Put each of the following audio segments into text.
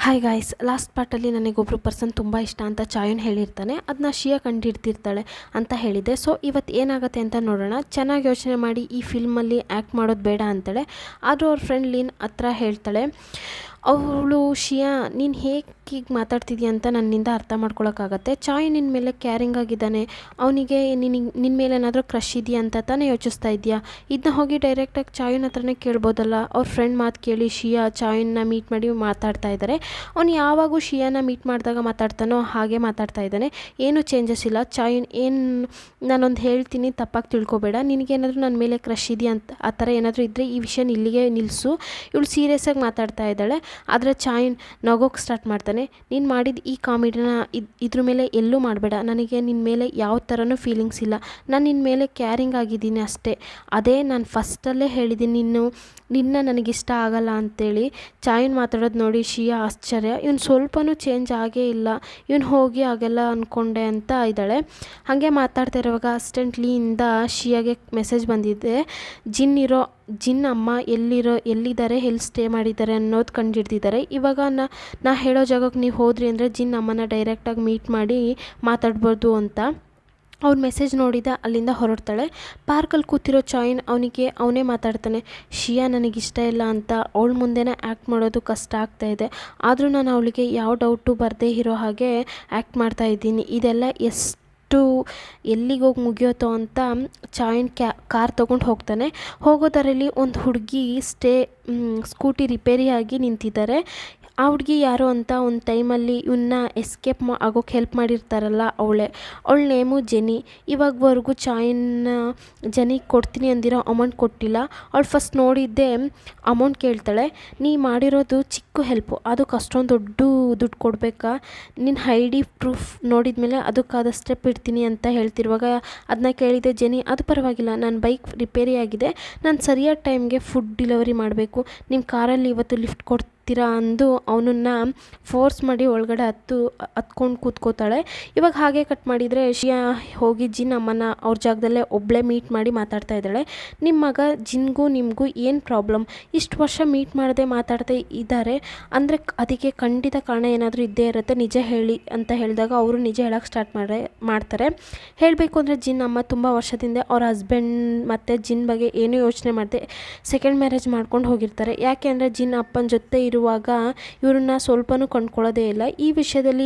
Hi guys, last ಪಾರ್ಟಲ್ಲಿ ನನಗೊಬ್ಬರು person ತುಂಬ ಇಷ್ಟ ಅಂತ ಚಾಯುನ್ ಹೇಳಿರ್ತಾನೆ. ಅದನ್ನ ಶಿಯಾ ಕಂಡುಹಿಡ್ತಿರ್ತಾಳೆ ಅಂತ ಹೇಳಿದೆ. ಸೊ ಇವತ್ತು ಏನಾಗುತ್ತೆ ಅಂತ ನೋಡೋಣ. ಚೆನ್ನಾಗಿ ಯೋಚನೆ ಮಾಡಿ ಈ ಫಿಲ್ಮಲ್ಲಿ ಆ್ಯಕ್ಟ್ ಮಾಡೋದು ಬೇಡ ಅಂತಾಳೆ. ಆದರೂ ಅವ್ರ ಫ್ರೆಂಡ್ ಲೀನ್ ಹತ್ರ ಹೇಳ್ತಾಳೆ. ಅವಳು ಶಿಯಾ, ನೀನು ಹೇಗೆ ಹೀಗೆ ಮಾತಾಡ್ತಿದ್ಯಾ ಅಂತ ನನ್ನಿಂದ ಅರ್ಥ ಮಾಡ್ಕೊಳಕ್ಕಾಗತ್ತೆ. ಚಾಯ್ ನಿನ್ನ ಮೇಲೆ ಕ್ಯಾರಿಂಗ್ ಆಗಿದ್ದಾನೆ, ಅವನಿಗೆ ನಿನ್ನ ಮೇಲೆ ಏನಾದರೂ ಕ್ರಶ್ ಇದೆಯಾ ಅಂತ ತಾನೇ ಯೋಚಿಸ್ತಾ ಇದೆಯಾ? ಇದನ್ನ ಹೋಗಿ ಡೈರೆಕ್ಟಾಗಿ ಚಾಯುನ್ ಹತ್ರನೇ ಕೇಳ್ಬೋದಲ್ಲ. ಅವ್ರ ಫ್ರೆಂಡ್ ಮಾತು ಕೇಳಿ ಶಿಯಾ ಚಾಯುನ್ನ ಮೀಟ್ ಮಾಡಿ ಮಾತಾಡ್ತಾ ಇದ್ದಾರೆ. ಅವ್ನು ಯಾವಾಗೂ ಶಿಯಾನ ಮೀಟ್ ಮಾಡಿದಾಗ ಮಾತಾಡ್ತಾನೋ ಹಾಗೆ ಮಾತಾಡ್ತಾ ಇದ್ದಾನೆ. ಏನೂ ಚೇಂಜಸ್ ಇಲ್ಲ. ಚಾಯುನ್, ನಾನೊಂದು ಹೇಳ್ತೀನಿ, ತಪ್ಪಾಗಿ ತಿಳ್ಕೊಬೇಡ. ನಿನಗೇನಾದರೂ ನನ್ನ ಮೇಲೆ ಕ್ರಶ್ ಇದೆಯಾ ಅಂತ ಆ ಥರ ಏನಾದರೂ ಇದ್ದರೆ ಈ ವಿಷಯನ ಇಲ್ಲಿಗೆ ನಿಲ್ಲಿಸು. ಇವಳು ಸೀರಿಯಸ್ಸಾಗಿ ಮಾತಾಡ್ತಾ ಇದ್ದಾಳೆ. ಆದರೆ ಚಾಯುನ್ ನಗೋಕ್ಕೆ ಸ್ಟಾರ್ಟ್ ಮಾಡ್ತಾನೆ. ನೀನು ಮಾಡಿದ ಈ ಕಾಮಿಡಿನ ಇದ್ರ ಮೇಲೆ ಎಲ್ಲೂ ಮಾಡಬೇಡ. ನನಗೆ ನಿನ್ನ ಮೇಲೆ ಯಾವ ಥರನೂ ಫೀಲಿಂಗ್ಸ್ ಇಲ್ಲ. ನಾನು ನಿನ್ನ ಮೇಲೆ ಕ್ಯಾರಿಂಗ್ ಆಗಿದ್ದೀನಿ ಅಷ್ಟೇ. ಅದೇ ನಾನು ಫಸ್ಟಲ್ಲೇ ಹೇಳಿದ್ದೀನಿ, ನಿನ್ನ ನನಗಿಷ್ಟ ಆಗಲ್ಲ ಅಂಥೇಳಿ. ಚಾಯುನ್ ಮಾತಾಡೋದು ನೋಡಿ ಶಿಯಾ ಆಶ್ಚರ್ಯ. ಇವನು ಸ್ವಲ್ಪನೂ ಚೇಂಜ್ ಆಗೇ ಇಲ್ಲ, ಇವನು ಹೋಗಿ ಆಗೆಲ್ಲ ಅಂದ್ಕೊಂಡೆ ಅಂತ ಇದ್ದಾಳೆ. ಹಾಗೆ ಮಾತಾಡ್ತಾ ಇರುವಾಗ ಅಸ್ಟೆಂಟ್ಲಿಯಿಂದ ಶಿಯಾಗೆ ಮೆಸೇಜ್ ಬಂದಿದೆ. ಜಿನ್ ಅಮ್ಮ ಎಲ್ಲಿದ್ದಾರೆ, ಎಲ್ಲಿ ಸ್ಟೇ ಮಾಡಿದ್ದಾರೆ ಅನ್ನೋದು ಕಂಡುಹಿಡ್ದಿದ್ದಾರೆ. ಇವಾಗ ನಾ ಹೇಳೋ ಜಾಗಕ್ಕೆ ನೀವು ಹೋದ್ರಿ ಅಂದರೆ ಜಿನ್ ಅಮ್ಮನ ಡೈರೆಕ್ಟಾಗಿ ಮೀಟ್ ಮಾಡಿ ಮಾತಾಡ್ಬೋದು ಅಂತ. ಅವ್ರ ಮೆಸೇಜ್ ನೋಡಿದ ಅಲ್ಲಿಂದ ಹೊರಡ್ತಾಳೆ. ಪಾರ್ಕಲ್ಲಿ ಕೂತಿರೋ ಚಾಯುನ್ ಅವನೇ ಮಾತಾಡ್ತಾನೆ. ಶಿಯಾ ನನಗಿಷ್ಟ ಇಲ್ಲ ಅಂತ ಅವಳ ಮುಂದೆನೇ ಆ್ಯಕ್ಟ್ ಮಾಡೋದು ಕಷ್ಟ ಆಗ್ತಾಯಿದೆ. ಆದರೂ ನಾನು ಅವಳಿಗೆ ಯಾವ ಡೌಟು ಬರದೇ ಇರೋ ಹಾಗೆ ಆ್ಯಕ್ಟ್ ಮಾಡ್ತಾಯಿದ್ದೀನಿ. ಇದೆಲ್ಲ ಎಲ್ಲಿಗೆ ಹೋಗಿ ಮುಗಿಯೋತೋ ಅಂತ ಚಾಯುನ್ ಕಾರ್ ತೊಗೊಂಡು ಹೋಗ್ತಾನೆ. ಹೋಗೋದರಲ್ಲಿ ಒಂದು ಹುಡುಗಿ ಸ್ಕೂಟಿ ರಿಪೇರಿಯಾಗಿ ನಿಂತಿದ್ದಾರೆ. ಆ ಹುಡುಗಿ ಯಾರು ಅಂತ ಒಂದು ಟೈಮಲ್ಲಿ ಇವನ್ನ ಎಸ್ಕೇಪ್ ಆಗೋಕ್ಕೆ ಹೆಲ್ಪ್ ಮಾಡಿರ್ತಾರಲ್ಲ, ಅವಳ ನೇಮು ಜೆನಿ. ಇವಾಗವರೆಗೂ ಚಾಯುನ್ನ ಜೆನಿಗೆ ಕೊಡ್ತೀನಿ ಅಂದಿರೋ ಅಮೌಂಟ್ ಕೊಟ್ಟಿಲ್ಲ. ಅವಳು ಫಸ್ಟ್ ನೋಡಿದ್ದೆ ಅಮೌಂಟ್ ಕೇಳ್ತಾಳೆ. ನೀ ಮಾಡಿರೋದು ಚಿಕ್ಕ ಹೆಲ್ಪು, ಅದಕ್ಕೆ ಅಷ್ಟೊಂದು ದುಡ್ಡು ಕೊಡಬೇಕಾ? ನಿನ್ನ ಐ.ಡಿ ಪ್ರೂಫ್ ನೋಡಿದ ಮೇಲೆ ಅದಕ್ಕಾದಷ್ಟೇ ಬಿಡ್ತೀನಿ ಅಂತ ಹೇಳ್ತಿರುವಾಗ ಅದನ್ನ ಕೇಳಿದೆ ಜೆನಿ. ಅದು ಪರವಾಗಿಲ್ಲ, ನನ್ನ ಬೈಕ್ ರಿಪೇರಿ ಆಗಿದೆ, ನಾನು ಸರಿಯಾದ ಟೈಮ್ಗೆ ಫುಡ್ ಡೆಲಿವರಿ ಮಾಡಬೇಕು, ನಿಮ್ಮ ಕಾರಲ್ಲಿ ಇವತ್ತು ಲಿಫ್ಟ್ ಅಂದು ಅವನನ್ನು ಫೋರ್ಸ್ ಮಾಡಿ ಒಳಗಡೆ ಹತ್ಕೊಂಡು ಕೂತ್ಕೋತಾಳೆ. ಇವಾಗ ಹಾಗೆ ಕಟ್ ಮಾಡಿದರೆ ಶಿಯಾ ಹೋಗಿ ಜಿನ್ ಅಮ್ಮನ ಅವ್ರ ಜಾಗದಲ್ಲೇ ಒಬ್ಬಳೇ ಮೀಟ್ ಮಾಡಿ ಮಾತಾಡ್ತಾ ಇದ್ದಾಳೆ. ನಿಮ್ಮ ಮಗ ಜಿನ್ಗೂ ನಿಮಗೂ ಏನು ಪ್ರಾಬ್ಲಮ್? ಇಷ್ಟು ವರ್ಷ ಮೀಟ್ ಮಾಡದೆ ಮಾತಾಡ್ತಾ ಇದ್ದಾರೆ ಅಂದರೆ ಅದಕ್ಕೆ ಖಂಡಿತ ಕಾರಣ ಏನಾದರೂ ಇದ್ದೇ ಇರುತ್ತೆ, ನಿಜ ಹೇಳಿ ಅಂತ ಹೇಳಿದಾಗ ಅವರು ನಿಜ ಹೇಳೋಕ್ಕೆ ಸ್ಟಾರ್ಟ್ ಮಾಡ್ತಾರೆ. ಹೇಳಬೇಕು ಅಂದರೆ ಜಿನ್ ಅಮ್ಮ ತುಂಬ ವರ್ಷದಿಂದ ಅವ್ರ ಹಸ್ಬೆಂಡ್ ಮತ್ತು ಜಿನ್ ಬಗ್ಗೆ ಏನೂ ಯೋಚನೆ ಮಾಡದೆ ಸೆಕೆಂಡ್ ಮ್ಯಾರೇಜ್ ಮಾಡ್ಕೊಂಡು ಹೋಗಿರ್ತಾರೆ. ಯಾಕೆ ಅಂದರೆ ಜಿನ್ ಅಪ್ಪನ ಜೊತೆ ಇರುವಾಗ ಇವ್ರನ್ನ ಸ್ವಲ್ಪನೂ ಕೊಂಡ್ಕೊಳ್ಳೋದೇ ಇಲ್ಲ. ಈ ವಿಷಯದಲ್ಲಿ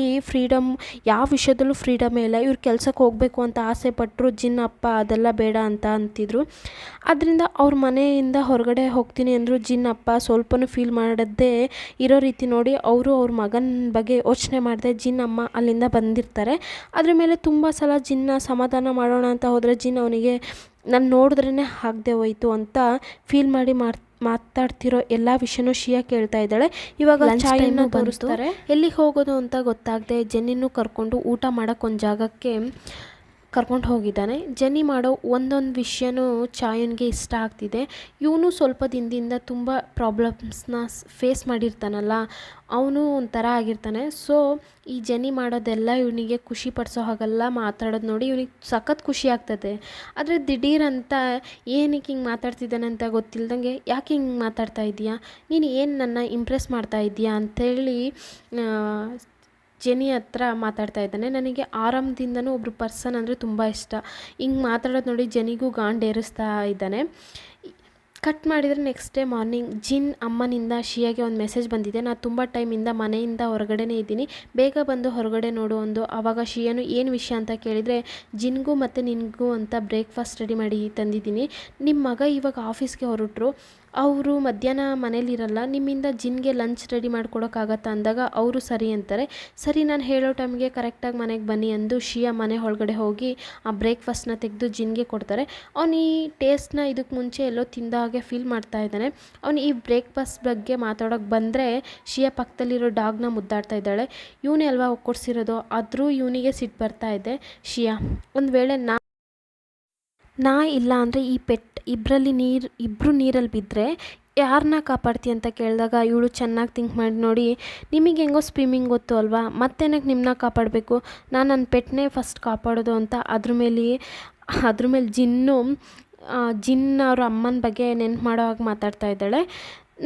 ಯಾವ ವಿಷಯದಲ್ಲೂ ಫ್ರೀಡಮೇ ಇಲ್ಲ. ಇವ್ರು ಕೆಲಸಕ್ಕೆ ಹೋಗಬೇಕು ಅಂತ ಆಸೆ ಪಟ್ಟರು ಜಿನ್ ಅಪ್ಪ ಅದೆಲ್ಲ ಬೇಡ ಅಂತ ಅಂತಿದ್ರು. ಅದರಿಂದ ಅವ್ರ ಮನೆಯಿಂದ ಹೊರಗಡೆ ಹೋಗ್ತೀನಿ ಅಂದರು. ಜಿನ್ ಅಪ್ಪ ಸ್ವಲ್ಪನೂ ಫೀಲ್ ಮಾಡದೇ ಇರೋ ರೀತಿ ನೋಡಿ ಅವರು ಅವ್ರ ಮಗನ ಬಗ್ಗೆ ಯೋಚನೆ ಮಾಡದೆ ಜಿನ್ ಅಮ್ಮ ಅಲ್ಲಿಂದ ಬಂದಿರ್ತಾರೆ. ಅದ್ರ ಮೇಲೆ ತುಂಬ ಸಲ ಜಿನ್ನ ಸಮಾಧಾನ ಮಾಡೋಣ ಅಂತ ಹೋದರೆ ಜಿನ್ ಅವನಿಗೆ ನಾನು ನೋಡಿದ್ರೇ ಆಗದೆ ಹೋಯ್ತು ಅಂತ ಫೀಲ್ ಮಾಡಿ ಮಾತಾಡ್ತಿರೋ ಎಲ್ಲ ವಿಷಯನೂ ಶಿಯಾ ಕೇಳ್ತಾ ಇದ್ದಾಳೆ. ಇವಾಗ ಚಾಯನ್ನ ತೋರಿಸ್ತಾರೆ. ಎಲ್ಲಿಗೆ ಹೋಗೋದು ಅಂತ ಗೊತ್ತಾಗದೆ ಜೆನ್ನಿನೂ ಕರ್ಕೊಂಡು ಊಟ ಮಾಡೋಕ್ಕೆ ಒಂದು ಜಾಗಕ್ಕೆ ಕರ್ಕೊಂಡು ಹೋಗಿದ್ದಾನೆ. ಜೆನ್ನಿ ಮಾಡೋ ಒಂದೊಂದು ವಿಷಯನೂ ಚಾಯುನ್ಗೆ ಇಷ್ಟ ಆಗ್ತಿದೆ. ಇವನು ಸ್ವಲ್ಪ ದಿನದಿಂದ ತುಂಬ ಪ್ರಾಬ್ಲಮ್ಸ್ನ ಫೇಸ್ ಮಾಡಿರ್ತಾನಲ್ಲ, ಅವನು ಒಂಥರ ಆಗಿರ್ತಾನೆ. ಸೊ ಈ ಜೆನ್ನಿ ಮಾಡೋದೆಲ್ಲ ಇವನಿಗೆ ಖುಷಿ ಪಡಿಸೋ ಹಾಗೆಲ್ಲ ಮಾತಾಡೋದು ನೋಡಿ ಇವನಿಗೆ ಸಖತ್ ಖುಷಿ ಆಗ್ತದೆ. ಆದರೆ ದಿಢೀರಂತ ಏನಕ್ಕೆ ಹಿಂಗೆ ಮಾತಾಡ್ತಿದ್ದಾನೆ ಅಂತ ಗೊತ್ತಿಲ್ದಂಗೆ, ಯಾಕೆ ಹಿಂಗೆ ಮಾತಾಡ್ತಾ ಇದೀಯಾ, ನೀನು ಏನು ನನ್ನ ಇಂಪ್ರೆಸ್ ಮಾಡ್ತಾ ಇದೀಯಾ ಅಂಥೇಳಿ ಜೆನಿ ಹತ್ರ ಮಾತಾಡ್ತಾ ಇದ್ದಾನೆ. ನನಗೆ ಆರಂಭದಿಂದನೂ ಒಬ್ಬರು ಪರ್ಸನ್ ಅಂದರೆ ತುಂಬ ಇಷ್ಟ. ಹಿಂಗೆ ಮಾತಾಡೋದು ನೋಡಿ ಜೆನಿಗೂ ಗಾಂಡೇರಿಸ್ತಾ ಇದ್ದಾನೆ. ಕಟ್ ಮಾಡಿದರೆ ನೆಕ್ಸ್ಟ್ ಡೇ ಮಾರ್ನಿಂಗ್ ಜಿನ್ ಅಮ್ಮನಿಂದ ಶಿಯಾಗೆ ಒಂದು ಮೆಸೇಜ್ ಬಂದಿದೆ. ನಾನು ತುಂಬ ಟೈಮಿಂದ ಮನೆಯಿಂದ ಹೊರಗಡೆನೇ ಇದ್ದೀನಿ, ಬೇಗ ಬಂದು ಹೊರಗಡೆ ನೋಡು ಅಂದು. ಆವಾಗ ಶಿಯಾನು ಏನು ವಿಷಯ ಅಂತ ಕೇಳಿದರೆ, ಜಿನ್ಗೂ ಮತ್ತು ನಿನಗೂ ಅಂತ ಬ್ರೇಕ್ಫಾಸ್ಟ್ ರೆಡಿ ಮಾಡಿ ತಂದಿದ್ದೀನಿ. ನಿಮ್ಮ ಮಗ ಇವಾಗ ಆಫೀಸ್ಗೆ ಹೊರಟರು, ಅವರು ಮಧ್ಯಾಹ್ನ ಮನೇಲಿರಲ್ಲ, ನಿಮ್ಮಿಂದ ಜಿನ್ಗೆ ಲಂಚ್ ರೆಡಿ ಮಾಡ್ಕೊಡೋಕ್ಕಾಗತ್ತಾ ಅಂದಾಗ ಅವರು ಸರಿ ಅಂತಾರೆ. ಸರಿ, ನಾನು ಹೇಳೋ ಟೈಮ್ಗೆ ಕರೆಕ್ಟಾಗಿ ಮನೆಗೆ ಬನ್ನಿ ಅಂದು ಶಿಯಾ ಮನೆ ಒಳಗಡೆ ಹೋಗಿ ಆ ಬ್ರೇಕ್ಫಾಸ್ಟ್ನ ತೆಗೆದು ಜಿನ್ಗೆ ಕೊಡ್ತಾರೆ. ಅವನು ಈ ಟೇಸ್ಟ್ನ ಇದಕ್ಕೆ ಮುಂಚೆ ಎಲ್ಲೋ ತಿಂದ ಹಾಗೆ ಫೀಲ್ ಮಾಡ್ತಾ ಇದ್ದಾನೆ. ಅವನು ಈ ಬ್ರೇಕ್ಫಾಸ್ಟ್ ಬಗ್ಗೆ ಮಾತಾಡೋಕ್ಕೆ ಬಂದರೆ ಶಿಯಾ ಪಕ್ಕದಲ್ಲಿರೋ ಡಾಗ್ನ ಮುದ್ದಾಡ್ತಾ ಇದ್ದಾಳೆ. ಇವನೇ ಅಲ್ವಾ ಕೊಡಿಸಿರೋದು, ಆದರೂ ಇವನಿಗೆ ಸಿಟ್ಟು ಬರ್ತಾ ಇದೆ. ಶಿಯಾ, ಒಂದು ವೇಳೆ ನಾ ಇಲ್ಲ ಅಂದರೆ ಈ ಪೆಟ್ ಇಬ್ಬರು ನೀರಲ್ಲಿ ಬಿದ್ದರೆ ಯಾರನ್ನ ಕಾಪಾಡ್ತಿ ಅಂತ ಕೇಳಿದಾಗ ಇವಳು ಚೆನ್ನಾಗಿ ಥಿಂಕ್ ಮಾಡಿ ನೋಡಿ, ನಿಮಗೆ ಹೆಂಗೋ ಸ್ವಿಮ್ಮಿಂಗ್ ಗೊತ್ತು ಅಲ್ವಾ, ಮತ್ತೇನಕ್ಕೆ ನಿಮ್ಮನ್ನ ಕಾಪಾಡಬೇಕು, ನಾನು ನನ್ನ ಪೆಟ್ನೇ ಫಸ್ಟ್ ಕಾಪಾಡೋದು ಅಂತ ಅದ್ರ ಮೇಲೆ ಜಿನ್ ಅವ್ರ ಅಮ್ಮನ ಬಗ್ಗೆ ನೆನ್ಪು ಮಾಡೋ ಹಾಗೆ ಮಾತಾಡ್ತಾ ಇದ್ದಾಳೆ.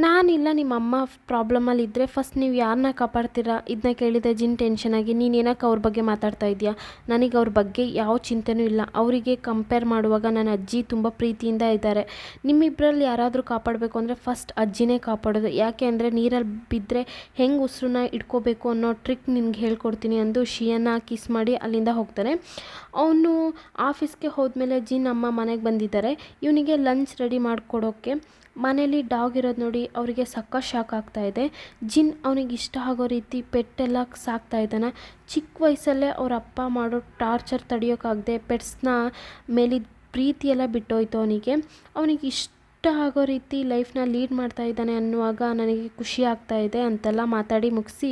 ನಾನಿಲ್ಲ, ನಿಮ್ಮ ಅಮ್ಮ ಪ್ರಾಬ್ಲಮಲ್ಲಿದ್ದರೆ ಫಸ್ಟ್ ನೀವು ಯಾರನ್ನ ಕಾಪಾಡ್ತೀರಾ ಇದನ್ನ ಕೇಳಿದೆ ಜಿನ್ ಟೆನ್ಷನಾಗಿ. ನೀನು ಏನಕ್ಕೆ ಅವ್ರ ಬಗ್ಗೆ ಮಾತಾಡ್ತಾ ಇದೆಯಾ? ನನಗೆ ಅವ್ರ ಬಗ್ಗೆ ಯಾವ ಚಿಂತೆನೂ ಇಲ್ಲ. ಅವರಿಗೆ ಕಂಪೇರ್ ಮಾಡುವಾಗ ನನ್ನ ಅಜ್ಜಿ ತುಂಬ ಪ್ರೀತಿಯಿಂದ ಇದ್ದಾರೆ. ನಿಮ್ಮಿಬ್ಬರಲ್ಲಿ ಯಾರಾದರೂ ಕಾಪಾಡಬೇಕು ಅಂದರೆ ಫಸ್ಟ್ ಅಜ್ಜಿನೇ ಕಾಪಾಡೋದು. ಯಾಕೆ ಅಂದರೆ ನೀರಲ್ಲಿ ಬಿದ್ದರೆ ಹೆಂಗೆ ಉಸಿರನ್ನ ಇಟ್ಕೋಬೇಕು ಅನ್ನೋ ಟ್ರಿಕ್ ನಿನ್ಗೆ ಹೇಳ್ಕೊಡ್ತೀನಿ ಅಂದು ಶಿಯನ್ನ ಕಿಸ್ ಮಾಡಿ ಅಲ್ಲಿಂದ ಹೋಗ್ತಾನೆ. ಅವನು ಆಫೀಸ್ಗೆ ಹೋದ್ಮೇಲೆ ಜಿನ್ ಅಮ್ಮ ಮನೆಗೆ ಬಂದಿದ್ದಾರೆ. ಇವನಿಗೆ ಲಂಚ್ ರೆಡಿ ಮಾಡಿಕೊಡೋಕ್ಕೆ ಮನೇಲಿ ಡಾಗ್ ಇರೋದು ನೋಡಿ ಅವರಿಗೆ ಸಕ್ಕ ಶಾಕ್ ಆಗ್ತಾಯಿದೆ. ಜಿನ್ ಅವನಿಗೆ ಇಷ್ಟ ಆಗೋ ರೀತಿ ಪೆಟ್ಟೆಲ್ಲ ಸಾಕ್ತಾ ಇದ್ದಾನೆ. ಚಿಕ್ಕ ವಯಸ್ಸಲ್ಲೇ ಅವ್ರ ಅಪ್ಪ ಮಾಡೋ ಟಾರ್ಚರ್ ತಡೆಯೋಕ್ಕಾಗದೆ ಪೆಟ್ಸ್ನ ಮೇಲಿದ್ದ ಪ್ರೀತಿಯೆಲ್ಲ ಬಿಟ್ಟೋಯ್ತು ಅವನಿಗೆ ಇಷ್ಟ ಆಗೋ ರೀತಿ ಲೈಫ್ನ ಲೀಡ್ ಮಾಡ್ತಾ ಇದ್ದಾನೆ ಅನ್ನುವಾಗ ನನಗೆ ಖುಷಿ ಆಗ್ತಾ ಇದೆ ಅಂತೆಲ್ಲ ಮಾತಾಡಿ ಮುಗಿಸಿ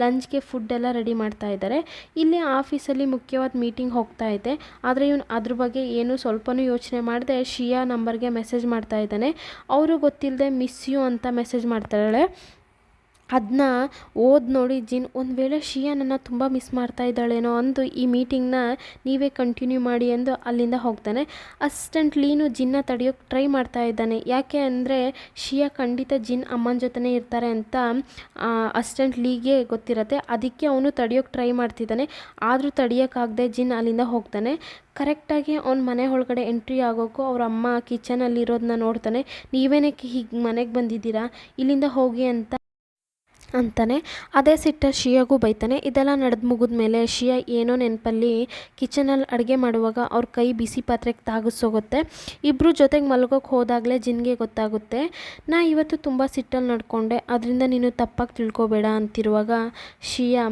ಲಂಚ್ಗೆ ಫುಡ್ಡೆಲ್ಲ ರೆಡಿ ಮಾಡ್ತಾ ಇದ್ದಾರೆ. ಇಲ್ಲಿ ಆಫೀಸಲ್ಲಿ ಮುಖ್ಯವಾದ ಮೀಟಿಂಗ್ ಹೋಗ್ತಾ ಇದೆ. ಆದರೆ ಇವನು ಅದ್ರ ಬಗ್ಗೆ ಏನು ಸ್ವಲ್ಪನೂ ಯೋಚನೆ ಮಾಡದೆ ಶಿಯಾ ನಂಬರ್ಗೆ ಮೆಸೇಜ್ ಮಾಡ್ತಾ ಇದ್ದಾನೆ. ಅವರು ಗೊತ್ತಿಲ್ಲದೆ ಮಿಸ್ ಯು ಅಂತ ಮೆಸೇಜ್ ಮಾಡ್ತಾಳೆ. ಅದನ್ನ ಓದಿ ನೋಡಿ ಜಿನ್ ಒಂದು ವೇಳೆ ಶಿಯಾ ನನ್ನ ತುಂಬ ಮಿಸ್ ಮಾಡ್ತಾ ಇದ್ದಾಳೇನೋ ಅಂದು ಈ ಮೀಟಿಂಗ್ನ ನೀವೇ ಕಂಟಿನ್ಯೂ ಮಾಡಿ ಎಂದು ಅಲ್ಲಿಂದ ಹೋಗ್ತಾನೆ. ಅಸಿಸ್ಟೆಂಟ್ ಲೀನು ಜಿನ್ನ ತಡೆಯೋಕ್ಕೆ ಟ್ರೈ ಮಾಡ್ತಾ ಇದ್ದಾನೆ. ಯಾಕೆ ಅಂದರೆ ಶಿಯಾ ಖಂಡಿತ ಜಿನ್ ಅಮ್ಮನ ಜೊತೆನೇ ಇರ್ತಾರೆ ಅಂತ ಅಸಿಸ್ಟೆಂಟ್ ಲೀಗೆ ಗೊತ್ತಿರತ್ತೆ. ಅದಕ್ಕೆ ಅವನು ತಡೆಯೋಕ್ಕೆ ಟ್ರೈ ಮಾಡ್ತಿದ್ದಾನೆ. ಆದರೂ ತಡೆಯೋಕ್ಕಾಗದೆ ಜಿನ್ ಅಲ್ಲಿಂದ ಹೋಗ್ತಾನೆ. ಕರೆಕ್ಟಾಗಿ ಅವ್ನ ಮನೆ ಒಳಗಡೆ ಎಂಟ್ರಿ ಆಗೋಕ್ಕೂ ಅವ್ರ ಅಮ್ಮ ಕಿಚನಲ್ಲಿರೋದನ್ನ ನೋಡ್ತಾನೆ. ನೀವೇನಕ್ಕೆ ಹೀಗೆ ಮನೆಗೆ ಬಂದಿದ್ದೀರಾ, ಇಲ್ಲಿಂದ ಹೋಗಿ ಅಂತಾನೆ. ಅದೇ ಸಿಟ್ಟಲ್ಲಿ ಶಿಯಾಗೂ ಬೈತಾನೆ. ಇದೆಲ್ಲ ನಡೆದು ಮುಗಿದ್ಮೇಲೆ ಶಿಯಾ ಏನೋ ನೆನಪಲ್ಲಿ ಕಿಚನಲ್ಲಿ ಅಡುಗೆ ಮಾಡುವಾಗ ಅವ್ರ ಕೈ ಬಿಸಿ ಪಾತ್ರೆಗೆ ತಾಗಿಸೋಗುತ್ತೆ. ಇಬ್ಬರು ಜೊತೆಗೆ ಮಲ್ಗೋಕ್ಕೆ ಹೋದಾಗಲೇ ಜಿನ್ಗೆ ಗೊತ್ತಾಗುತ್ತೆ. ನಾ ಇವತ್ತು ತುಂಬ ಸಿಟ್ಟಲ್ಲಿ ನಡ್ಕೊಂಡೆ, ಅದರಿಂದ ನೀನು ತಪ್ಪಾಗಿ ತಿಳ್ಕೊಬೇಡ ಅಂತಿರುವಾಗ ಶಿಯಾ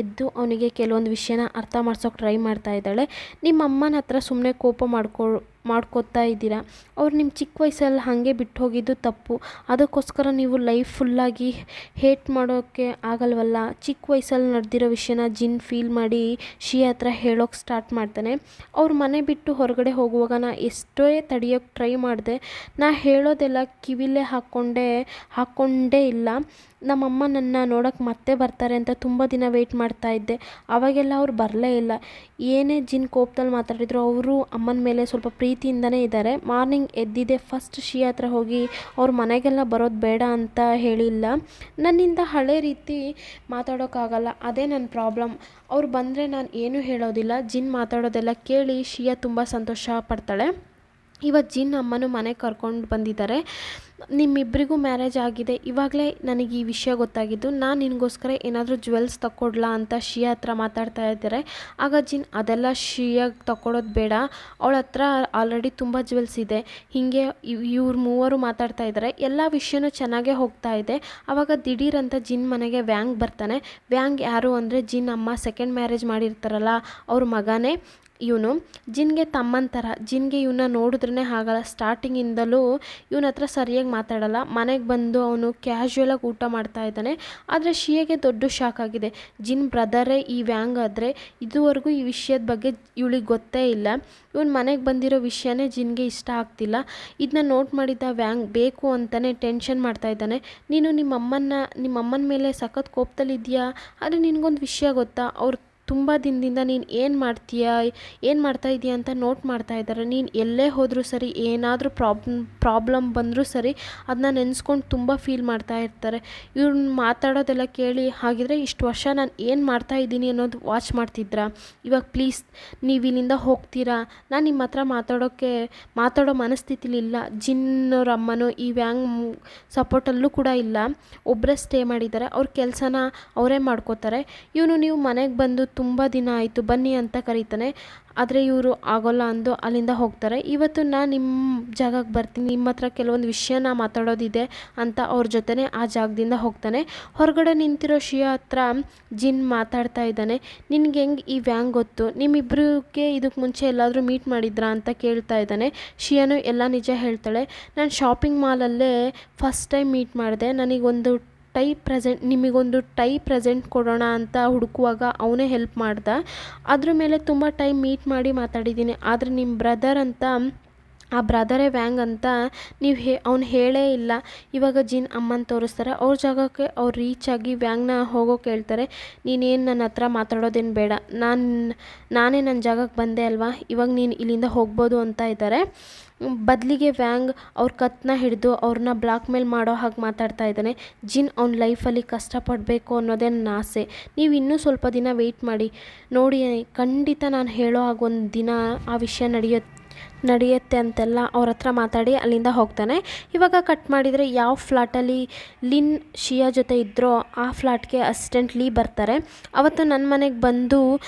ಎದ್ದು ಅವನಿಗೆ ಕೆಲವೊಂದು ವಿಷಯನ ಅರ್ಥ ಮಾಡ್ಸೋಕೆ ಟ್ರೈ ಮಾಡ್ತಾ ಇದ್ದಾಳೆ. ನಿಮ್ಮ ಅಮ್ಮನ ಹತ್ರ ಸುಮ್ಮನೆ ಕೋಪ ಮಾಡ್ಕೋತಾ ಇದ್ದೀರಾ. ಅವ್ರು ನಿಮ್ಮ ಚಿಕ್ಕ ವಯಸ್ಸಲ್ಲಿ ಹಾಗೆ ಬಿಟ್ಟು ಹೋಗಿದ್ದು ತಪ್ಪು. ಅದಕ್ಕೋಸ್ಕರ ನೀವು ಲೈಫ್ ಫುಲ್ಲಾಗಿ ಹೇಟ್ ಮಾಡೋಕ್ಕೆ ಆಗಲ್ವಲ್ಲ. ಚಿಕ್ಕ ವಯಸ್ಸಲ್ಲಿ ನಡೆದಿರೋ ವಿಷಯನ ಜಿನ್ ಫೀಲ್ ಮಾಡಿ ಶಿಯಾ ಹತ್ರ ಹೇಳೋಕ್ಕೆ ಸ್ಟಾರ್ಟ್ ಮಾಡ್ತಾನೆ. ಅವ್ರ ಮನೆ ಬಿಟ್ಟು ಹೊರಗಡೆ ಹೋಗುವಾಗ ನಾ ಎಷ್ಟೇ ತಡೆಯೋಕ್ಕೆ ಟ್ರೈ ಮಾಡಿದೆ. ನಾ ಹೇಳೋದೆಲ್ಲ ಕಿವಿಲೇ ಹಾಕ್ಕೊಂಡೇ ಇಲ್ಲ. ನಮ್ಮಮ್ಮ ನನ್ನ ನೋಡೋಕ್ಕೆ ಮತ್ತೆ ಬರ್ತಾರೆ ಅಂತ ತುಂಬ ದಿನ ವೆಯ್ಟ್ ಮಾಡ್ತಾ ಇದ್ದೆ. ಅವಾಗೆಲ್ಲ ಅವ್ರು ಬರಲೇ ಇಲ್ಲ. ಏನೇ ಜಿನ್ ಕೋಪದಲ್ಲಿ ಮಾತಾಡಿದ್ರು ಅವರು ಅಮ್ಮನ ಮೇಲೆ ಸ್ವಲ್ಪ ಪ್ರೀತಿಯಿಂದನೇ ಇದ್ದಾರೆ. ಮಾರ್ನಿಂಗ್ ಎದ್ದಿದ್ದೆ ಫಸ್ಟ್ ಶಿಯಾ ಹತ್ರ ಹೋಗಿ ಅವ್ರ ಮನೆಗೆಲ್ಲ ಬರೋದು ಬೇಡ ಅಂತ ಹೇಳಿಲ್ಲ. ನನ್ನಿಂದ ಹಳೆ ರೀತಿ ಮಾತಾಡೋಕ್ಕಾಗಲ್ಲ, ಅದೇ ನನ್ನ ಪ್ರಾಬ್ಲಮ್. ಅವ್ರು ಬಂದರೆ ನಾನು ಏನೂ ಹೇಳೋದಿಲ್ಲ. ಜಿನ್ ಮಾತಾಡೋದೆಲ್ಲ ಕೇಳಿ ಶಿಯಾ ತುಂಬ ಸಂತೋಷ ಪಡ್ತಾಳೆ. ಇವತ್ತು ಜಿನ್ ಅಮ್ಮನೂ ಮನೆಗೆ ಕರ್ಕೊಂಡು ಬಂದಿದ್ದಾರೆ. ನಿಮ್ಮಿಬ್ಬರಿಗೂ ಮ್ಯಾರೇಜ್ ಆಗಿದೆ, ಇವಾಗಲೇ ನನಗೆ ಈ ವಿಷಯ ಗೊತ್ತಾಗಿದ್ದು. ನಾನು ನಿನಗೋಸ್ಕರ ಏನಾದರೂ ಜ್ಯುವೆಲ್ಸ್ ತಕ್ಕೊಡ್ಲಾ ಅಂತ ಶಿಯಾ ಹತ್ರ ಮಾತಾಡ್ತಾ ಇದ್ದಾರೆ. ಆಗ ಜಿನ್ ಅದೆಲ್ಲ ಶಿಯಾಗೆ ತಗೊಳ್ಳೋದು ಬೇಡ, ಅವಳ ಹತ್ರ ಆಲ್ರೆಡಿ ತುಂಬ ಜ್ಯುವೆಲ್ಸ್ ಇದೆ. ಹೀಗೆ ಇವ್ರು ಮೂವರು ಮಾತಾಡ್ತಾ ಇದ್ದಾರೆ. ಎಲ್ಲ ವಿಷಯನೂ ಚೆನ್ನಾಗೇ ಹೋಗ್ತಾ ಇದೆ. ಆವಾಗ ದಿಢೀರಂತ ಜಿನ್ ಮನೆಗೆ ವ್ಯಾಂಗ್ ಬರ್ತಾನೆ. ವ್ಯಾಂಗ್ ಯಾರು ಅಂದರೆ ಜಿನ್ ಅಮ್ಮ ಸೆಕೆಂಡ್ ಮ್ಯಾರೇಜ್ ಮಾಡಿರ್ತಾರಲ್ಲ ಅವ್ರ ಮಗನೇ ಇವನು. ಜಿನ್ಗೆ ತಮ್ಮನ ಥರ. ಜಿನ್ಗೆ ಇವನ್ನ ನೋಡಿದ್ರೇ ಆಗಲ್ಲ. ಸ್ಟಾರ್ಟಿಂಗಿಂದಲೂ ಇವನ ಹತ್ರ ಸರಿಯಾಗಿ ಮಾತಾಡಲ್ಲ. ಮನೆಗೆ ಬಂದು ಅವನು ಕ್ಯಾಶುಯಲಾಗಿ ಊಟ ಮಾಡ್ತಾ ಇದ್ದಾನೆ. ಆದರೆ ಶಿಯಾಗೆ ದೊಡ್ಡ ಶಾಕ್ ಆಗಿದೆ. ಜಿನ್ ಬ್ರದರೇ ಈ ವ್ಯಾಂಗ್ ಆದರೆ ಇದುವರೆಗೂ ಈ ವಿಷಯದ ಬಗ್ಗೆ ಇವಳಿಗೆ ಗೊತ್ತೇ ಇಲ್ಲ. ಇವನು ಮನೆಗೆ ಬಂದಿರೋ ವಿಷಯನೇ ಜಿನ್ಗೆ ಇಷ್ಟ ಆಗ್ತಿಲ್ಲ. ಇದನ್ನ ನೋಟ್ ಮಾಡಿದ್ದ ವ್ಯಾಂಗ್ ಬೇಕು ಅಂತಲೇ ಟೆನ್ಷನ್ ಮಾಡ್ತಾ ಇದ್ದಾನೆ. ನೀನು ನಿಮ್ಮಮ್ಮನ ಮೇಲೆ ಸಖತ್ ಕೋಪದಲ್ಲಿದ್ದೀಯಾ. ಆದರೆ ನಿನಗೊಂದು ವಿಷಯ ಗೊತ್ತಾ, ಅವ್ರು ತುಂಬ ದಿನದಿಂದ ನೀನು ಏನು ಮಾಡ್ತಾ ಇದೀಯ ಅಂತ ನೋಟ್ ಮಾಡ್ತಾ ಇದ್ದಾರೆ. ನೀನು ಎಲ್ಲೇ ಹೋದರೂ ಸರಿ, ಏನಾದರೂ ಪ್ರಾಬ್ಲಮ್ ಬಂದರೂ ಸರಿ ಅದನ್ನ ನೆನೆಸ್ಕೊಂಡು ತುಂಬ ಫೀಲ್ ಮಾಡ್ತಾ ಇರ್ತಾರೆ. ಇವ್ರನ್ನ ಮಾತಾಡೋದೆಲ್ಲ ಕೇಳಿ ಹಾಗಿದ್ರೆ ಇಷ್ಟು ವರ್ಷ ನಾನು ಏನು ಮಾಡ್ತಾ ಇದ್ದೀನಿ ಅನ್ನೋದು ವಾಚ್ ಮಾಡ್ತಿದ್ರಾ? ಇವಾಗ ಪ್ಲೀಸ್ ನೀವು ಇಲ್ಲಿಂದ ಹೋಗ್ತೀರಾ? ನಾನು ನಿಮ್ಮ ಹತ್ರ ಮಾತಾಡೋ ಮನಸ್ಥಿತಿಲಿ ಇಲ್ಲ. ಜಿನ್ನೋರ ಅಮ್ಮನೂ ಈ ವ್ಯಾಂಗ್ ಸಪೋರ್ಟಲ್ಲೂ ಕೂಡ ಇಲ್ಲ. ಒಬ್ಬರೇ ಸ್ಟೇ ಮಾಡಿದ್ದಾರೆ. ಅವ್ರ ಕೆಲಸನ ಅವರೇ ಮಾಡ್ಕೋತಾರೆ. ನೀವು ಮನೆಗೆ ಬಂದು ತುಂಬ ದಿನ ಆಯಿತು, ಬನ್ನಿ ಅಂತ ಕರೀತಾನೆ. ಆದರೆ ಇವರು ಆಗೋಲ್ಲ ಅಂದು ಅಲ್ಲಿಂದ ಹೋಗ್ತಾರೆ. ಇವತ್ತು ನಾನು ನಿಮ್ಮ ಜಾಗಕ್ಕೆ ಬರ್ತೀನಿ, ನಿಮ್ಮ ಹತ್ರ ಕೆಲವೊಂದು ವಿಷಯನ ಮಾತಾಡೋದಿದೆ ಅಂತ ಅವ್ರ ಜೊತೆನೇ ಆ ಜಾಗದಿಂದ ಹೋಗ್ತಾನೆ. ಹೊರಗಡೆ ನಿಂತಿರೋ ಶಿಯಾ ಹತ್ರ ಜಿನ್ ಮಾತಾಡ್ತಾ ಇದ್ದಾನೆ. ನಿನ್ಗೆ ಹೆಂಗೆ ಈ ವ್ಯಾಂಗ್ ಗೊತ್ತು? ನಿಮ್ಮಿಬ್ಬರಿಗೆ ಇದಕ್ಕೆ ಮುಂಚೆ ಎಲ್ಲಾದರೂ ಮೀಟ್ ಮಾಡಿದ್ರಾ ಅಂತ ಕೇಳ್ತಾ ಇದ್ದಾನೆ. ಶಿಯಾನು ಎಲ್ಲ ನಿಜ ಹೇಳ್ತಾಳೆ. ನಾನು ಶಾಪಿಂಗ್ ಮಾಲಲ್ಲೇ ಫಸ್ಟ್ ಟೈಮ್ ಮೀಟ್ ಮಾಡಿದೆ. ನಿಮಗೊಂದು ಟೈ ಪ್ರೆಸೆಂಟ್ ಕೊಡೋಣ ಅಂತ ಹುಡುಕುವಾಗ ಅವನೇ ಹೆಲ್ಪ್ ಮಾಡ್ದ. ಅದ್ರ ಮೇಲೆ ತುಂಬ ಟೈಮ್ ಮೀಟ್ ಮಾಡಿ ಮಾತಾಡಿದ್ದೀನಿ. ಆದರೆ ನಿಮ್ಮ ಬ್ರದರ್ ಅಂತ ಆ ಬ್ರದರೇ ವ್ಯಾಂಗ್ ಅಂತ ನೀವು ಅವ್ನು ಹೇಳೇ ಇಲ್ಲ. ಇವಾಗ ಜಿನ್ ಅಮ್ಮನ ತೋರಿಸ್ತಾರೆ. ಅವ್ರ ಜಾಗಕ್ಕೆ ಅವ್ರು ರೀಚ್ ಆಗಿ ವ್ಯಾಂಗ್ನ ಹೋಗೋಕೆ ಹೇಳ್ತಾರೆ. ನೀನೇನು ನನ್ನ ಹತ್ರ ಮಾತಾಡೋದೇನು ಬೇಡ, ನಾನೇ ನನ್ನ ಜಾಗಕ್ಕೆ ಬಂದೆ ಅಲ್ವಾ, ಇವಾಗ ನೀನು ಇಲ್ಲಿಂದ ಹೋಗ್ಬೋದು ಅಂತ ಇದ್ದಾರೆ. ಬದಲಿಗೆ ವ್ಯಾಂಗ್ ಅವ್ರ ಕತ್ನ ಹಿಡಿದು ಅವ್ರನ್ನ ಬ್ಲಾಕ್ ಮೇಲ್ ಮಾಡೋ ಹಾಗೆ ಮಾತಾಡ್ತಾ ಇದ್ದಾನೆ. ಜಿನ್ ಅವ್ನ ಲೈಫಲ್ಲಿ ಕಷ್ಟಪಡಬೇಕು ಅನ್ನೋದೇ ನನ್ನ ಆಸೆ. ನೀವು ಇನ್ನೂ ಸ್ವಲ್ಪ ದಿನ ವೆಯ್ಟ್ ಮಾಡಿ ನೋಡಿ, ಖಂಡಿತ ನಾನು ಹೇಳೋ ಹಾಗೊಂದು ದಿನ ಆ ವಿಷಯ ನಡೆಯುತ್ತೆ ಅಂತೆಲ್ಲ ಅವ್ರ ಹತ್ರ ಮಾತಾಡಿ ಅಲ್ಲಿಂದ ಹೋಗ್ತಾನೆ. ಇವಾಗ ಕಟ್ ಮಾಡಿದರೆ ಯಾವ ಫ್ಲಾಟಲ್ಲಿ ಲಿನ್ ಶಿಯಾ ಜೊತೆ ಇದ್ದರೋ ಆ ಫ್ಲಾಟ್ಗೆ ಅಸಿಸ್ಟೆಂಟ್ ಲೀ ಬರ್ತಾರೆ. ಅವತ್ತು ನನ್ನ ಮನೆಗೆ ಬಂದು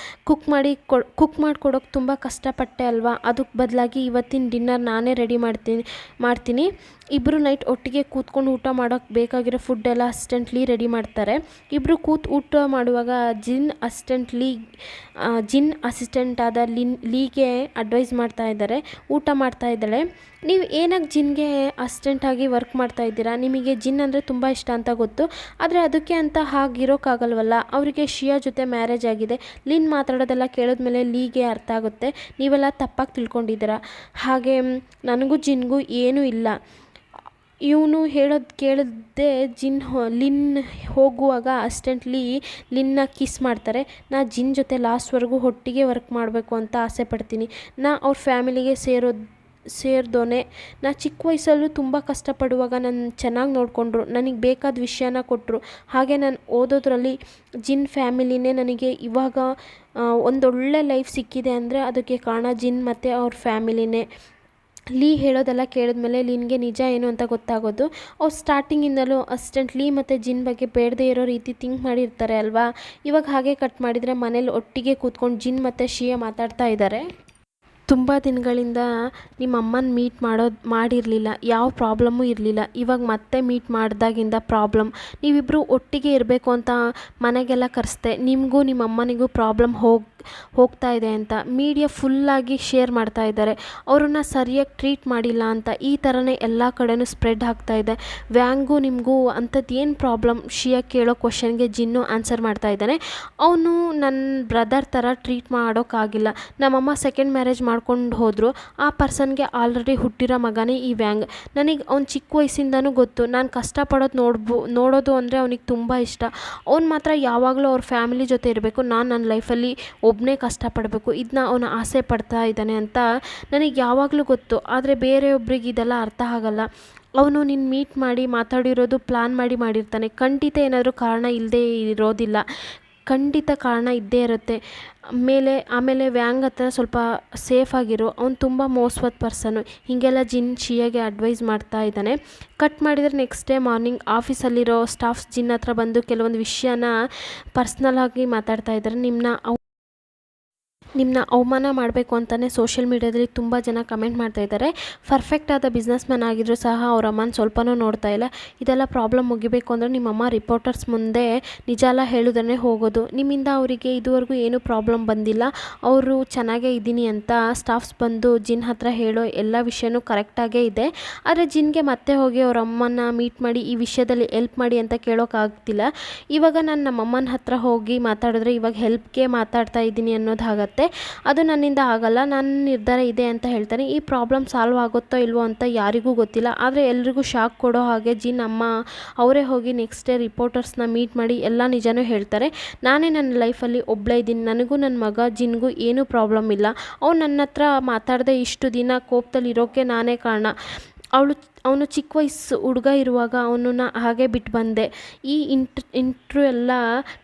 ಕುಕ್ ಮಾಡಿಕೊಡೋಕೆ ತುಂಬ ಕಷ್ಟಪಟ್ಟೆ ಅಲ್ವಾ, ಅದಕ್ಕೆ ಬದಲಾಗಿ ಇವತ್ತಿನ ಡಿನ್ನರ್ ನಾನೇ ರೆಡಿ ಮಾಡ್ತೀನಿ. ಇಬ್ಬರು ನೈಟ್ ಒಟ್ಟಿಗೆ ಕೂತ್ಕೊಂಡು ಊಟ ಮಾಡೋಕ್ಕೆ ಬೇಕಾಗಿರೋ ಫುಡ್ ಎಲ್ಲ ಅಸಿಸ್ಟೆಂಟ್ ಲೀ ರೆಡಿ ಮಾಡ್ತಾರೆ. ಇಬ್ಬರು ಊಟ ಮಾಡುವಾಗ ಜಿನ್ ಅಸಿಸ್ಟೆಂಟ್ ಆದ ಲೀಗೆ ಅಡ್ವೈಸ್ ಮಾಡ್ತಾ ಇದ್ದಾರೆ. ಊಟ ಮಾಡ್ತಾ ಇದ್ದಾಳೆ. ನೀವು ಏನಕ್ಕೆ ಜಿನ್ಗೆ ಅಸಿಸ್ಟೆಂಟಾಗಿ ವರ್ಕ್ ಮಾಡ್ತಾ ಇದ್ದೀರಾ, ನಿಮಗೆ ಜಿನ್ ಅಂದರೆ ತುಂಬ ಇಷ್ಟ ಅಂತ ಗೊತ್ತು, ಆದರೆ ಅದಕ್ಕೆ ಅಂತ ಹಾಗಿರೋಕ್ಕಾಗಲ್ವಲ್ಲ. ಅವರಿಗೆ ಶಿಯಾ ಜೊತೆ ಮ್ಯಾರೇಜ್ ಆಗಿದೆ. ಲಿನ್ ಮಾತಾಡೋದೆಲ್ಲ ಕೇಳಿದ್ಮೇಲೆ ಲೀಗೆ ಅರ್ಥ ಆಗುತ್ತೆ, ನೀವೆಲ್ಲ ತಪ್ಪಾಗಿ ತಿಳ್ಕೊಂಡಿದ್ದೀರಾ, ಹಾಗೆ ನನಗೂ ಜಿನ್ಗೂ ಏನೂ ಇಲ್ಲ. ಇವನು ಹೇಳೋದು ಕೇಳಿದ್ದೆ ಲಿನ್ ಹೋಗುವಾಗ ಅಸಿಸ್ಟೆಂಟ್ಲಿ ಲಿನ್ನ ಕಿಸ್ ಮಾಡ್ತಾರೆ. ನಾ ಜಿನ್ ಜೊತೆ ಲಾಸ್ಟ್ವರೆಗೂ ಒಟ್ಟಿಗೆ ವರ್ಕ್ ಮಾಡಬೇಕು ಅಂತ ಆಸೆ ಪಡ್ತೀನಿ. ನಾ ಅವ್ರ ಫ್ಯಾಮಿಲಿಗೆ ಸೇರಿದೋನೆ. ನಾ ಚಿಕ್ಕ ವಯಸ್ಸಲ್ಲೂ ತುಂಬ ಕಷ್ಟಪಡುವಾಗ ನನ್ನ ಚೆನ್ನಾಗಿ ನೋಡಿಕೊಂಡ್ರು, ನನಗೆ ಬೇಕಾದ ವಿಷಯನ ಕೊಟ್ಟರು. ಹಾಗೆ ನಾನು ಓದೋದ್ರಲ್ಲಿ ಜಿನ್ ಫ್ಯಾಮಿಲಿನೇ ನನಗೆ ಇವಾಗ ಒಂದೊಳ್ಳೆ ಲೈಫ್ ಸಿಕ್ಕಿದೆ ಅಂದರೆ ಅದಕ್ಕೆ ಕಾರಣ ಜಿನ್ ಮತ್ತು ಅವ್ರ ಫ್ಯಾಮಿಲಿನೇ. ಲೀ ಹೇಳೋದೆಲ್ಲ ಕೇಳಿದ್ಮೇಲೆ ಲಿನ್ಗೆ ನಿಜ ಏನು ಅಂತ ಗೊತ್ತಾಗೋದು. ಅವ್ರು ಸ್ಟಾರ್ಟಿಂಗಿಂದಲೂ ಅಸಿಸ್ಟೆಂಟ್ ಲೀ ಮತ್ತು ಜಿನ್ ಬಗ್ಗೆ ಬೇಡದೇ ಇರೋ ರೀತಿ ಥಿಂಕ್ ಮಾಡಿರ್ತಾರೆ ಅಲ್ವಾ. ಇವಾಗ ಹಾಗೆ ಕಟ್ ಮಾಡಿದರೆ ಮನೇಲಿ ಒಟ್ಟಿಗೆ ಕೂತ್ಕೊಂಡು ಜಿನ್ ಮತ್ತು ಶಿಯಾ ಮಾತಾಡ್ತಾ ಇದ್ದಾರೆ. ತುಂಬ ದಿನಗಳಿಂದ ನಿಮ್ಮ ಅಮ್ಮನ ಮೀಟ್ ಮಾಡಿರಲಿಲ್ಲ, ಯಾವ ಪ್ರಾಬ್ಲಮ್ಮು ಇರಲಿಲ್ಲ. ಇವಾಗ ಮತ್ತೆ ಮೀಟ್ ಮಾಡಿದಾಗಿಂದ ಪ್ರಾಬ್ಲಮ್. ನೀವಿಬ್ಬರು ಒಟ್ಟಿಗೆ ಇರಬೇಕು ಅಂತ ಮನೆಗೆಲ್ಲ ಕರೆಸ್ದೆ, ನಿಮಗೂ ನಿಮ್ಮ ಅಮ್ಮನಿಗೂ ಪ್ರಾಬ್ಲಮ್ ಹೋಗ್ತಾ ಇದೆ ಅಂತ ಮೀಡಿಯಾ ಫುಲ್ಲಾಗಿ ಶೇರ್ ಮಾಡ್ತಾ ಇದ್ದಾರೆ. ಅವ್ರನ್ನ ಸರಿಯಾಗಿ ಟ್ರೀಟ್ ಮಾಡಿಲ್ಲ ಅಂತ ಈ ಥರನೇ ಎಲ್ಲ ಕಡೆನೂ ಸ್ಪ್ರೆಡ್ ಆಗ್ತಾ ಇದೆ. ವ್ಯಾಂಗೂ ನಿಮಗೂ ಅಂಥದ್ದು ಏನು ಪ್ರಾಬ್ಲಮ್, ಶಿಯಾ ಕೇಳೋ ಕ್ವಶನ್ಗೆ ಜಿನ್ನು ಆನ್ಸರ್ ಮಾಡ್ತಾ ಇದ್ದಾನೆ. ಅವನು ನನ್ನ ಬ್ರದರ್ ಥರ ಟ್ರೀಟ್ ಮಾಡೋಕ್ಕಾಗಿಲ್ಲ. ನಮ್ಮಮ್ಮ ಸೆಕೆಂಡ್ ಮ್ಯಾರೇಜ್ ಮಾಡ್ಕೊಂಡು ಹೋದರು. ಆ ಪರ್ಸನ್ಗೆ ಆಲ್ರೆಡಿ ಹುಟ್ಟಿರೋ ಮಗನೇ ಈ ವ್ಯಾಂಗ್. ನನಗೆ ಅವ್ನು ಚಿಕ್ಕ ವಯಸ್ಸಿಂದನೂ ಗೊತ್ತು, ನಾನು ಕಷ್ಟಪಡೋದು ನೋಡೋದು ಅಂದರೆ ಅವನಿಗೆ ತುಂಬ ಇಷ್ಟ. ಅವ್ನು ಮಾತ್ರ ಯಾವಾಗಲೂ ಅವ್ರ ಫ್ಯಾಮಿಲಿ ಜೊತೆ ಇರಬೇಕು, ನಾನು ನನ್ನ ಲೈಫಲ್ಲಿ ಒಬ್ಬನೇ ಕಷ್ಟಪಡಬೇಕು, ಇದನ್ನ ಅವನು ಆಸೆ ಪಡ್ತಾ ಇದ್ದಾನೆ ಅಂತ ನನಗೆ ಯಾವಾಗಲೂ ಗೊತ್ತು. ಆದರೆ ಬೇರೆಯೊಬ್ಬರಿಗೆ ಇದೆಲ್ಲ ಅರ್ಥ ಆಗಲ್ಲ. ಅವನು ನಿನ್ನ ಮೀಟ್ ಮಾಡಿ ಮಾತಾಡಿರೋದು ಪ್ಲ್ಯಾನ್ ಮಾಡಿರ್ತಾನೆ. ಖಂಡಿತ ಏನಾದರೂ ಕಾರಣ ಇಲ್ಲದೆ ಇರೋದಿಲ್ಲ, ಖಂಡಿತ ಕಾರಣ ಇದ್ದೇ ಇರುತ್ತೆ. ಆಮೇಲೆ ವ್ಯಾಂಗ್ ಹತ್ರ ಸ್ವಲ್ಪ ಸೇಫಾಗಿರು, ಅವ್ನು ತುಂಬ ಮೋಸವಾದ ಪರ್ಸನು. ಹೀಗೆಲ್ಲ ಜಿನ್ ಶಿಯಾಗೆ ಅಡ್ವೈಸ್ ಮಾಡ್ತಾ ಇದ್ದಾನೆ. ಕಟ್ ಮಾಡಿದರೆ ನೆಕ್ಸ್ಟ್ ಡೇ ಮಾರ್ನಿಂಗ್ ಆಫೀಸಲ್ಲಿರೋ ಸ್ಟಾಫ್ಸ್ ಜಿನ್ ಹತ್ರ ಬಂದು ಕೆಲವೊಂದು ವಿಷಯನ ಪರ್ಸ್ನಲಾಗಿ ಮಾತಾಡ್ತಾ ಇದ್ದಾರೆ. ನಿಮ್ಮನ್ನ ಅವಮಾನ ಮಾಡಬೇಕು ಅಂತಲೇ ಸೋಷಿಯಲ್ ಮೀಡ್ಯಾದಲ್ಲಿ ತುಂಬ ಜನ ಕಮೆಂಟ್ ಮಾಡ್ತಾ ಇದ್ದಾರೆ. ಪರ್ಫೆಕ್ಟ್ ಆದ ಬಿಸ್ನೆಸ್ ಮ್ಯಾನ್ ಆಗಿದ್ರೂ ಸಹ ಅವ್ರ ಅಮ್ಮನ ಸ್ವಲ್ಪನೂ ನೋಡ್ತಾ ಇಲ್ಲ. ಇದೆಲ್ಲ ಪ್ರಾಬ್ಲಮ್ ಮುಗಿಬೇಕು ಅಂದರೆ ನಿಮ್ಮಮ್ಮ ರಿಪೋರ್ಟರ್ಸ್ ಮುಂದೆ ನಿಜ ಎಲ್ಲ ಹೇಳೋದನ್ನೇ ಹೋಗೋದು. ನಿಮ್ಮಿಂದ ಅವರಿಗೆ ಇದುವರೆಗೂ ಏನೂ ಪ್ರಾಬ್ಲಮ್ ಬಂದಿಲ್ಲ, ಅವರು ಚೆನ್ನಾಗೇ ಇದ್ದೀನಿ ಅಂತ ಸ್ಟಾಫ್ಸ್ ಬಂದು ಜಿನ್ ಹತ್ರ ಹೇಳೋ ಎಲ್ಲ ವಿಷಯನೂ ಕರೆಕ್ಟಾಗೇ ಇದೆ. ಆದರೆ ಜಿನ್ಗೆ ಮತ್ತೆ ಹೋಗಿ ಅವ್ರ ಅಮ್ಮನ ಮೀಟ್ ಮಾಡಿ ಈ ವಿಷಯದಲ್ಲಿ ಹೆಲ್ಪ್ ಮಾಡಿ ಅಂತ ಕೇಳೋಕ್ಕಾಗ್ತಿಲ್ಲ. ಇವಾಗ ನಾನು ನಮ್ಮಮ್ಮನ ಹತ್ರ ಹೋಗಿ ಮಾತಾಡಿದ್ರೆ ಇವಾಗ ಹೆಲ್ಪ್ಗೆ ಮಾತಾಡ್ತಾ ಇದ್ದೀನಿ ಅನ್ನೋದಾಗತ್ತೆ. ಅದು ನನ್ನಿಂದ ಆಗಲ್ಲ, ನನ್ನ ನಿರ್ಧಾರ ಇದೆ ಅಂತ ಹೇಳ್ತಾನೆ. ಈ ಪ್ರಾಬ್ಲಮ್ ಸಾಲ್ವ್ ಆಗುತ್ತೋ ಇಲ್ವೋ ಅಂತ ಯಾರಿಗೂ ಗೊತ್ತಿಲ್ಲ. ಆದರೆ ಎಲ್ರಿಗೂ ಶಾಕ್ ಕೊಡೋ ಹಾಗೆ ಜಿನ್ ಅಮ್ಮ ಅವರೇ ಹೋಗಿ ನೆಕ್ಸ್ಟ್ ಡೇ ರಿಪೋರ್ಟರ್ಸ್ನ ಮೀಟ್ ಮಾಡಿ ಎಲ್ಲ ನಿಜನೂ ಹೇಳ್ತಾರೆ. ನಾನೇ ನನ್ನ ಲೈಫಲ್ಲಿ ಒಬ್ಬಳೇ ಇದ್ದೀನಿ, ನನಗೂ ನನ್ನ ಮಗ ಜಿನ್ಗೂ ಏನೂ ಪ್ರಾಬ್ಲಮ್ ಇಲ್ಲ. ಅವ್ನು ನನ್ನ ಹತ್ರ ಮಾತಾಡದೆ ಇಷ್ಟು ದಿನ ಕೋಪದಲ್ಲಿ ಇರೋಕ್ಕೆ ನಾನೇ ಕಾರಣ. ಅವನು ಚಿಕ್ಕ ವಯಸ್ಸು ಹುಡುಗ ಇರುವಾಗ ಅವನನ್ನು ಹಾಗೆ ಬಿಟ್ಟು ಬಂದೆ. ಈ ಇಂಟ್ರ್ಯೂ ಎಲ್ಲ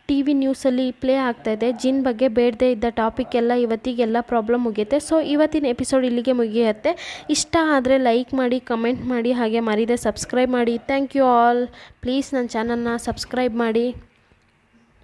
TV ನ್ಯೂಸಲ್ಲಿ ಪ್ಲೇ ಆಗ್ತಾಯಿದೆ. ಜಿನ್ ಬಗ್ಗೆ ಬೇಡದೇ ಇದ್ದ ಟಾಪಿಕ್ ಎಲ್ಲ ಇವತ್ತಿಗೆಲ್ಲ ಪ್ರಾಬ್ಲಮ್ ಮುಗಿಯುತ್ತೆ. ಸೊ ಇವತ್ತಿನ ಎಪಿಸೋಡ್ ಇಲ್ಲಿಗೆ ಮುಗಿಯುತ್ತೆ. ಇಷ್ಟ ಆದರೆ ಲೈಕ್ ಮಾಡಿ, ಕಮೆಂಟ್ ಮಾಡಿ, ಹಾಗೆ ಮರೀದೆ ಸಬ್ಸ್ಕ್ರೈಬ್ ಮಾಡಿ. Thank you all. ಪ್ಲೀಸ್ ನನ್ನ ಚಾನಲ್ನ ಸಬ್ಸ್ಕ್ರೈಬ್ ಮಾಡಿ.